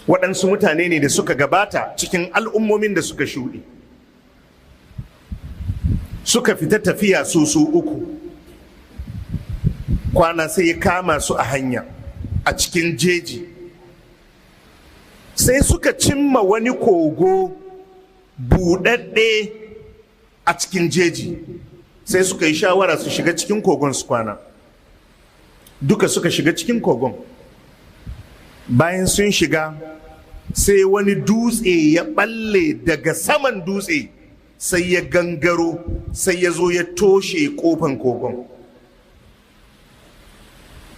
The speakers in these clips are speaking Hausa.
waɗansu mutane ne da suka gabata cikin al'ummomin da suka shuɗe, suka fita tafiya su uku, kwana sai ya kama su a hanya a cikin jeji, sai suka cimma wani kogo buɗaɗɗe a cikin jeji, sai suka yi shawara su shiga cikin kogon su kwana. Duka suka shiga cikin kogon. Bayan sun shiga sai wani dutse ya balle daga saman dutse, sai ya gangaro, sai ya zo ya toshe kofan kogon.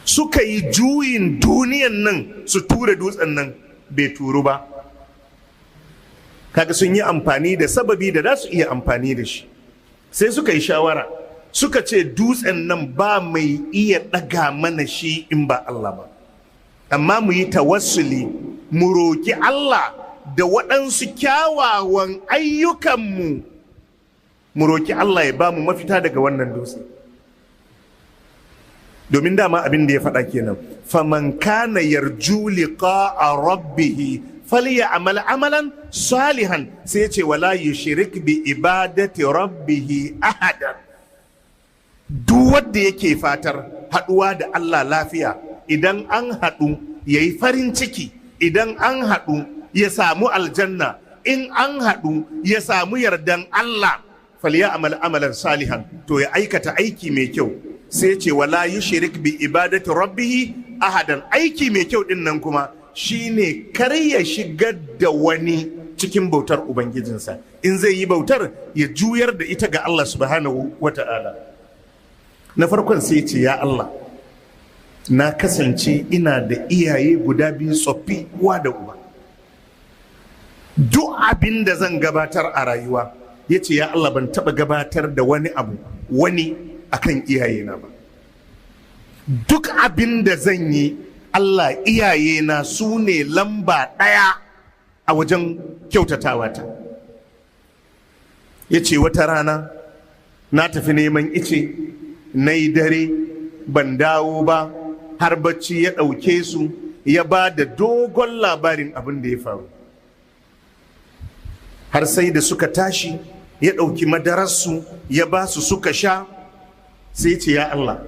Suka yi juyin duniyan nan su tura dutsen nan, bai turu ba. Kaga sun yi amfani da sababi da za su iya amfani da shi. Sai suka yi shawara, suka ce dutsen nan ba mai iya ɗaga mana shi in ba Allah ba, amma mu yi tawassuli, mu roki Allah da waɗansu kyawawan ayyukanmu, mu roki Allah ya ba mu mafita daga wannan dutse. Domin dama abin da ya faɗa kenan, faman kana yarju liqa'a rabbih falyamal amalan salihan, sai ce wala yushrik bi ibadati rabbih ahadan. Duk wanda yake fatar haɗuwa da Allah lafiya, idan an haɗu yayi farin ciki, idan an haɗu ya samu aljanna, in an haɗu ya samu yardan Allah, falyamal amalan salihan, to ya aikata aiki mai kyau. Sai ce wala yushrik bi ibadati rabbih ahadan. Aiki mai kyau din nan kuma shine kar ya shigar da wani cikin bautar ubangijinsa. In zai yi bautar ya juyar da ita ga Allah subhanahu wata'ala. Na farkon sai ce ya Allah, na kasance ina da iyaye guda biyu tsoffi, uwa da uba. Duk abin da zan gabatar a rayuwa, yace ya Allah, ban taba gabatar da wani abu akan iyayena ba. Duk abin da zan yi, Allah, iyayena su ne lamba ɗaya a wajen kyautatawa ta. Ya ce wata rana na tafi neman ice, na yi dare ban dawo ba, har bacci ya ɗauke su, ya ba da dogon labarin abin da ya faru. Har sai da suka tashi, ya ɗauki madararsu ya ba su suka sha. Sai ce ya Allah,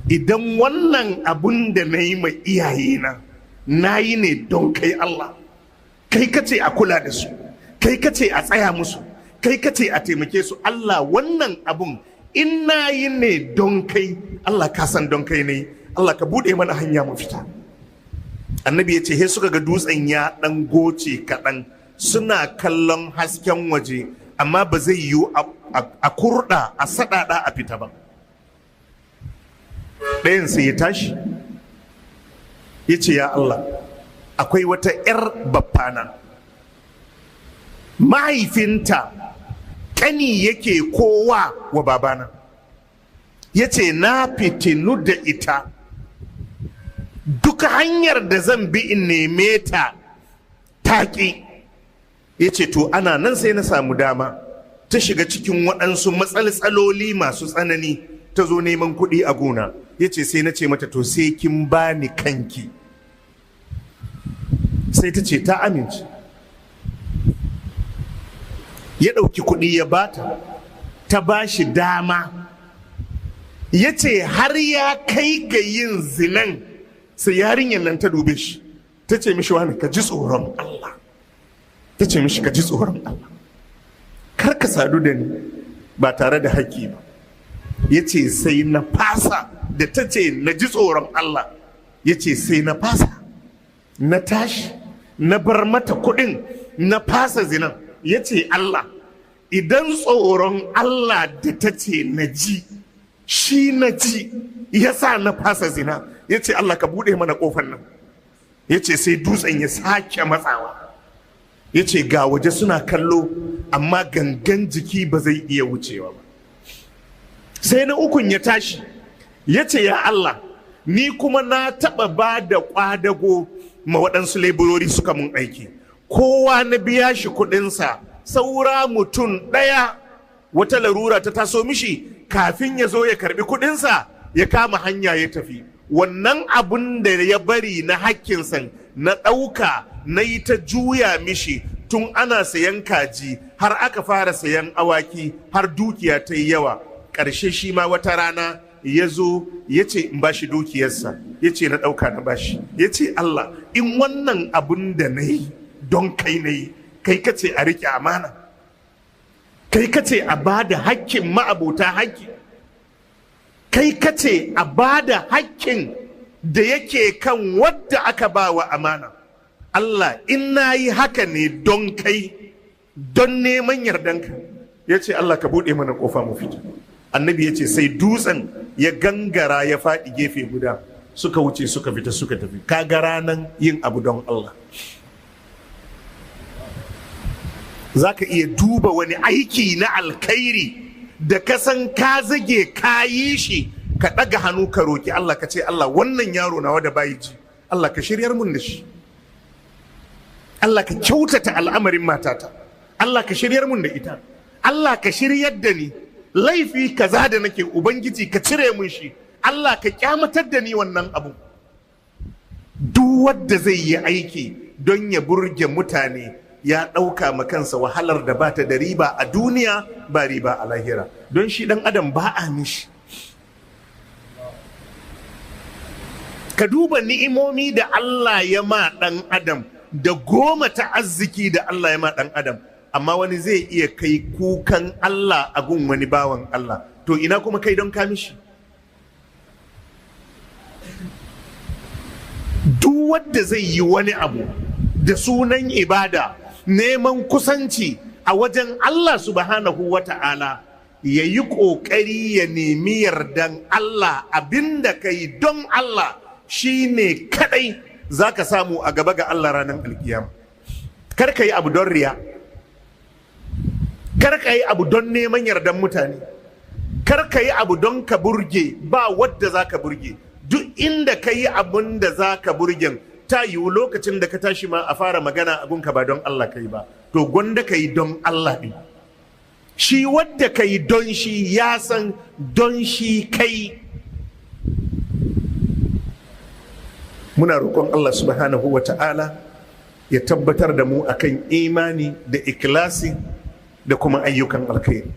idan wannan abun da na yi mai iyayena na yi ne don kai Allah, kai kace a kula da su, kai kace a tsaya musu, kai kace a taimake su, Allah wannan abun in na yi ne don kai, Allah ka san don kai ne, Allah ka buɗe mana hanya mu fita. Annabi ya ce he suka ga dutsen ya ɗan goce kaɗan, suna kallon hasken waje, amma ba zai yiwu a kurɗa a saɗaɗa a fita ba. Ɗayan sai ya tashi ya ce ya Allah, akwai wata 'yar baffana, mahaifinta ƙani yake kowa wa babana. Ya ce na fitinu da ita, duk hanyar da zan bi in neme ta taƙi. Ya ce to ana nan sai na samu dama, ta shiga cikin waɗansu matsaloli masu tsanani, ta zo neman kuɗi a gona. Ya ce sai na ce mata to sai kin bani kanki. Sai ta ce ta amince. Ya ɗauki kuɗi ya bata, ta ba shi dama. Ya ce har ya kai ga yin zinan, sai yarinyar nan ta dube shi, ta ce mishi wani ka ji tsoron Allah. Ta ce mishi ka ji tsoron Allah, kar ka sadu da ni ba tare da haƙƙi ba. Ya ce sai na fasa, da ta ce na ji tsoron Allah, ya ce sai na fasa, na tashi na bar mata kuɗin, na fasa zinan. Ya ce Allah, idan tsoron Allah da ta ce na ji shi na ji ya sa na fasa zina, ya ce Allah ka buɗe mana ƙofar nan. Ya ce sai dutsen ya sake matsawa. Ya ce ga waje suna kallo, amma gangan jiki ba zai iya wucewa ba. Sai na ukun ya tashi, ya ce ya Allah, ni kuma na taɓa ba da ƙwadago ma waɗansu leburori suka mun aiki, kowa na biya shi kuɗinsa, saura mutum ɗaya wata larura ta taso mishi, kafin ya zo ya karɓi kuɗinsa ya kama hanya ya tafi. Wannan abun da ya bari na hakkinsa na ɗauka na yi ta juya mishi tun ana sayan kaji har aka fara sayan awaki har dukiya ta yi yawa. Ƙarshe shi ma wata rana ya zo ya ce in bashi dukiyarsa, ya ce na ɗauka na bashi, ya ce Allah in wannan abun da na yi don kai na yi, kai ka ce a riƙe amana, kai ka ce a ba da hakkin ma'abota hakki, kai ka ce a ba da hakkin da yake kan wadda aka ba wa amana. Allah in na yi haka ne don kai, don neman yardanka, ya ce Allah ka buɗe mana ƙofa mu fita. Annabi ya ce sai dutsen ya gangara ya faɗi gefe guda, suka wuce suka fita suka tafi. Kaga ranan yin abu don Allah. Za ka iya duba wani aiki na alkhairi da ka san ka zage ka yi shi, ka ɗaga hannu ka roki Allah ka ce Allah wannan yaro nawa da bayi ji, Allah ka shiryar mun da shi, Allah ka kyautata al'amarin matata, Allah ka shiryar mun da ita, Allah ka shiryar da ni, laifi kaza da nake ubangiji ka cire mun shi, Allah ka kyamatar da ni wannan abu. Duk wanda zai yi aiki don ya burge mutane ya ɗauka ma kansa wahalar da ba ta da riba a duniya ba riba a lahira, don shi ɗan adam ba a mishi. Ka duba ni'imomi da Allah ya ma ɗan adam da goma ta arziki da Allah ya ma ɗan adam, amma wani zai iya kai kukan Allah a gun wani bawan Allah, to ina kuma kai don ka mishi? Duk wanda zai yi wani abu da sunan ibada, neman kusanci a wajen Allah subhanahu wa ta'ala, ya yi ƙoƙari ya nemi yardan Allah. Abinda ka yi don Allah shi ne kaɗai za ka samu a gaba ga Allah ranar alkiyama. Kar ka yi abu don riya, kar ka yi abu don neman yardan mutane, kar ka yi abu don ka burge ba wadda za ka burge. Duk inda ka yi abun da za ka burgen, ta yiwu lokacin da ka tashi ma a fara magana abunka ba don Allah ka yi ba, to gwanda ka yi don Allah ɗin. Shi wadda ka yi don shi ya san don shi kai. Muna roƙon Allah subhanahu wa ta'ala ya tabbatar da mu akan imani da ikhlasi da kuma ayyukan alkhairi.